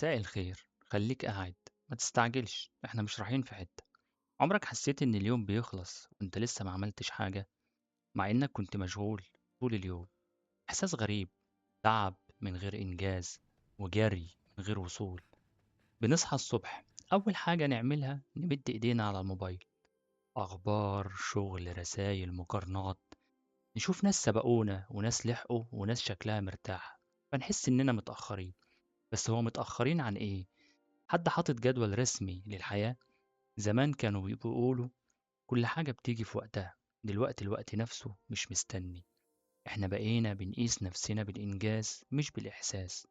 مساء الخير، خليك قاعد. ما تستعجلش، احنا مش رايحين في حتة. عمرك حسيت ان اليوم بيخلص وانت لسه ما عملتش حاجة مع انك كنت مشغول طول اليوم؟ احساس غريب. تعب من غير انجاز، وجري من غير وصول. بنصحى الصبح، اول حاجة نعملها نمد ايدينا على الموبايل. اخبار، شغل، رسايل، مقارنات. نشوف ناس سبقونا وناس لحقوا وناس شكلها مرتاح، فنحس اننا متأخرين. بس هو متأخرين عن ايه؟ حد حاطط جدول رسمي للحياة؟ زمان كانوا بيقولوا كل حاجة بتيجي في وقتها. دلوقتي الوقت نفسه مش مستني. احنا بقينا بنقيس نفسنا بالإنجاز مش بالإحساس.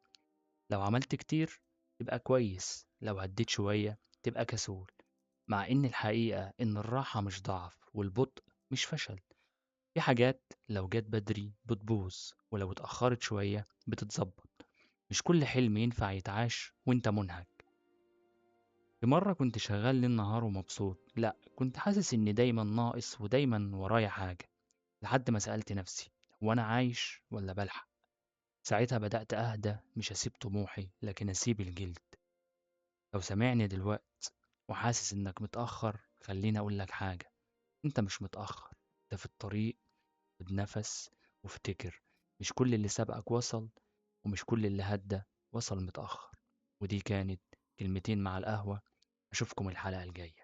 لو عملت كتير تبقى كويس، لو هديت شوية تبقى كسول. مع إن الحقيقة إن الراحة مش ضعف والبطء مش فشل. في حاجات لو جت بدري بتبوظ، ولو اتأخرت شوية بتتظبط. مش كل حلم ينفع يتعاش وانت منهك. في مرة كنت شغال ليل نهار ومبسوط، لأ كنت حاسس إني دايما ناقص ودايما ورايا حاجة. لحد ما سألت نفسي، هو أنا عايش ولا بلحق؟ ساعتها بدأت أهدى، مش أسيب طموحي لكن أسيب الجلد. لو سامعني دلوقت وحاسس إنك متأخر، خليني أقولك حاجة. أنت مش متأخر، أنت في الطريق. بنفس. وافتكر، مش كل اللي سبقك وصل، ومش كل اللي هدى وصل متأخر. ودي كانت كلمتين مع القهوة. أشوفكم الحلقة الجاية.